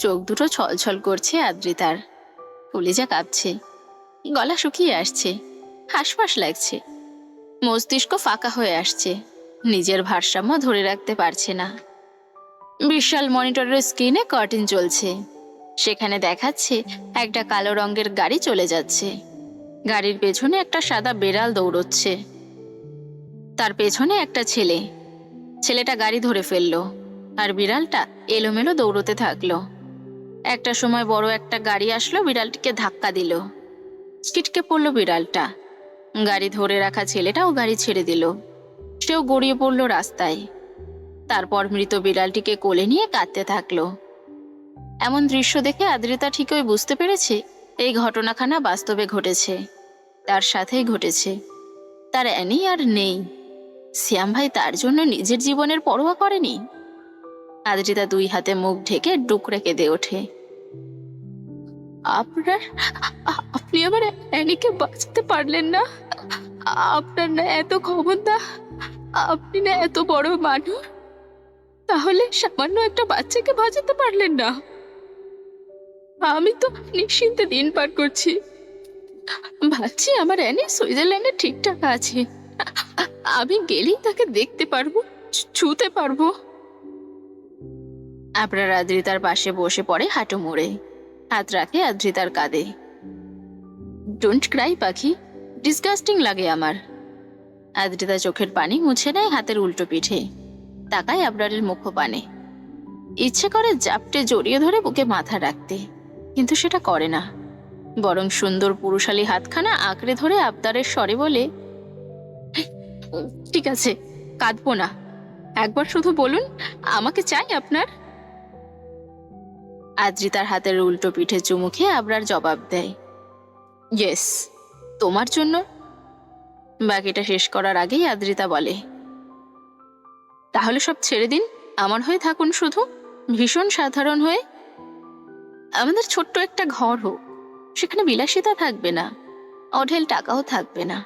চোখ দুটো ছলছল করছে আদ্রিতার, কলিজা কাঁপছে, গলা শুকিয়ে আসছে, হাঁসফাঁস লাগছে, মস্তিষ্ক ফাঁকা হয়ে আসছে, নিজের ভারসাম্য ধরে রাখতে পারছে না। বিশাল মনিটরের স্ক্রিনে কার্টুন চলছে, সেখানে দেখাচ্ছে একটা কালো রঙের গাড়ি চলে যাচ্ছে। গাড়ির পেছনে একটা সাদা বেড়াল দৌড়চ্ছে, তার পেছনে একটা ছেলেটা গাড়ি ধরে ফেললো, আর বিড়ালটা এলোমেলো দৌড়তে থাকলো। একটা সময় বড় একটা গাড়ি আসলো, বিড়ালটিকে ধাক্কা দিল, ছিটকে পড়লো বিড়ালটা। গাড়ি ধরে রাখা ছেলেটাও গাড়ি ছেড়ে দিল, সেও গড়িয়ে পড়লো রাস্তায়। তারপর মৃত বিড়ালটিকে কোলে নিয়ে কাঁদতে থাকলো। এমন দৃশ্য দেখে আদ্রিতা ঠিকই বুঝতে পেরেছে এই ঘটনাখানা বাস্তবে ঘটেছে, তার সাথেই ঘটেছে। তার অ্যানি আর নেই। শ্যাম ভাই তার জন্য নিজের জীবনের পরোয়া করেনি। আদ্রিতা দুই হাতে মুখ ঢেকে ডুকরে কেঁদে ওঠে। আপনি আমার অ্যানিকে বাঁচাতে পারলেন না? আপনার না এত ক্ষমতা, আপনি না এত বড় মানুষ, তাহলে সামান্য একটা বাচ্চাকে বাঁচাতে পারলেন না? আমি তো নিশ্চিন্তে দিন পার করছি, ভাবছি আমার অ্যানি সুইজারল্যান্ডে ঠিকঠাক আছে, আমি গেলেই তাকে দেখতে পারবো, ছুঁতে পারবো। আপনার আদ্রিতার পাশে বসে পড়ে হাঁটু মুড়ে, হাত রাখে আদ্রিতার কাঁধে। ডোন্ট ক্রাই পাখি, ডিসগাস্টিং লাগে আমার। আদ্রিতা চোখের পানি মুছে নেয় হাতের উল্টো পিঠে, তাকায় আবরারের মুখপানে। ইচ্ছে করে জাপটে জড়িয়ে ধরে বুকে মাথা রাখতে, কিন্তু সেটা করে না। বরং সুন্দর পুরুষালী হাতখানা আঁকড়ে ধরে আবদারের স্বরে বলে, ঠিক আছে, কাঁদবো না, একবার শুধু বলুন আমাকে চাই আপনার। আদ্রিতার হাতের উল্টো পিঠে চুমু খেয়ে আবরার জবাব দেয়, ইয়েস, তোমার জন্য। বাকিটা শেষ করার আগেই আদ্রিতা বলে, তাহলে সব ছেড়ে দিন, আমার হয়ে থাকুন শুধু, ভীষণ সাধারণ হয়ে। আমাদের ছোট্ট একটা ঘর হোক, সেখানে বিলাসিতা থাকবে না, অঢেল টাকাও থাকবে না,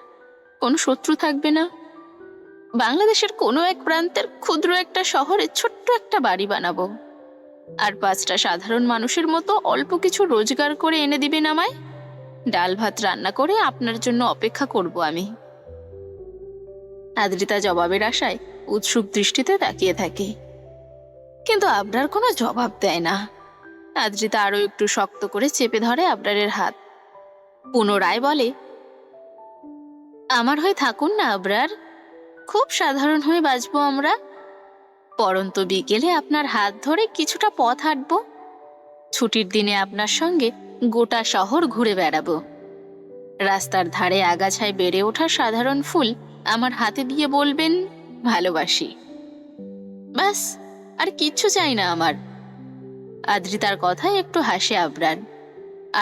কোনো শত্রু থাকবে না। বাংলাদেশের কোনো এক প্রান্তের ক্ষুদ্র একটা শহরে ছোট্ট একটা বাড়ি বানাবো, আর 5টা সাধারণ মানুষের মতো অল্প কিছু রোজগার করে এনে দিবেন আমায়। ডাল ভাত রান্না করে আপনার জন্য অপেক্ষা করব আমি। আদ্রিতা জবাবের আশায় উৎসুক দৃষ্টিতে তাকিয়ে থাকে, কিন্তু আবরার কোনো জবাব দেয় না। আদ্রিতা আরো একটু শক্ত করে চেপে ধরে আবরারের হাত, পুনরায় বলে, আমার হয়ে থাকুন না আবরার, খুব সাধারণ হয়ে বাঁচবো আমরা। পরন্ত বিকেলে আপনার হাত ধরে কিছুটা পথ হাঁটবো, ছুটির দিনে আপনার সঙ্গে গোটা শহর ঘুরে বেড়াবো। রাস্তার ধারে আগাছায় বেড়ে ওঠা সাধারণ ফুল আমার হাতে দিয়ে বলবেন ভালোবাসি। ব্যাস, আর কিচ্ছু চাই না আমার। আদ্রিতার কথায় একটু হাসে আবরার।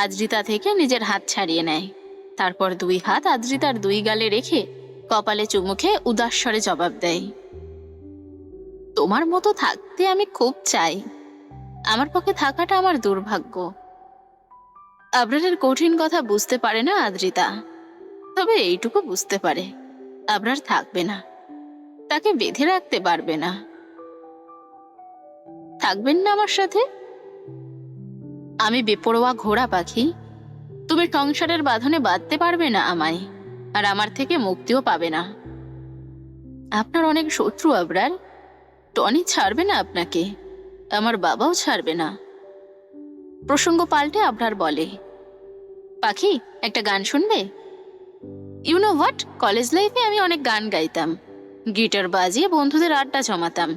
আদ্রিতা থেকে নিজের হাত ছাড়িয়ে নেয়, তারপর দুই হাত আদ্রিতার দুই গালে রেখে কপালে চুমু খেয়ে উদাস স্বরে জবাব দেয়, তোমার মতো থাকতে আমি খুব চাই, আমার পক্ষে থাকাটা আমার দুর্ভাগ্য। আবরারের কঠিন কথা বুঝতে পারে না আদ্রিতা, তবে এইটুকু বুঝতে পারে, আবরার থাকবে না, তাকে বেঁধে রাখতে পারবে না। থাকবেন না আমার সাথে? আমি বেপরোয়া ঘোড়া পাখি, তুমি সংসারের বাঁধনে বাঁধতে পারবে না আমায়, আর আমার থেকে মুক্তিও পাবে না। আপনার অনেক শত্রু আবরার, টনি ছাড়বে না আপনাকে, আমার বাবাও ছাড়বে না। প্রসঙ্গ পাল্টে আবরার বলে, পাখি একটা গান শুনবে? ইউ নো হোয়াট, কলেজ লাইফে আমি অনেক গান গাইতাম, গিটার বাজিয়ে বন্ধুদের আড্ডা জমাতাম।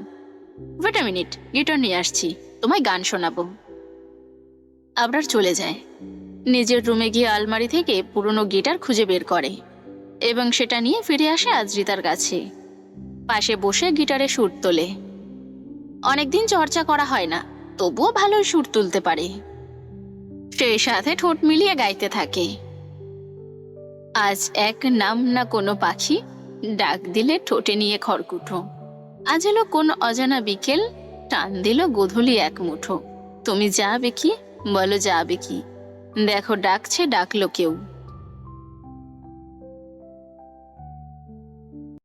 ওয়েট আ মিনিট, গিটার নিয়ে আসছি, তোমায় গান শোনাবো। আবরার চলে যায়, নিজের রুমে গিয়ে আলমারি থেকে পুরনো গিটার খুঁজে বের করে এবং সেটা নিয়ে ফিরে আসে আদ্রিতার কাছে। পাশে বসে গিটারে সুর তোলে। অনেকদিন চর্চা করা হয় না, তবুও ভালোই সুর তুলতে পারে। সেই সাথে ঠোঁট মিলিয়ে গাইতে থাকে, আজ এক নাম না কোনো পাখি, ডাক দিলে ঠোঁটে নিয়ে খড়কুটো। আজ এলো কোন অজানা বিকেল, টান দিল গোধূলি এক মুঠো। তুমি যাবে কি, বলো যাবে কি, দেখো ডাকছে ডাকলো কেউ।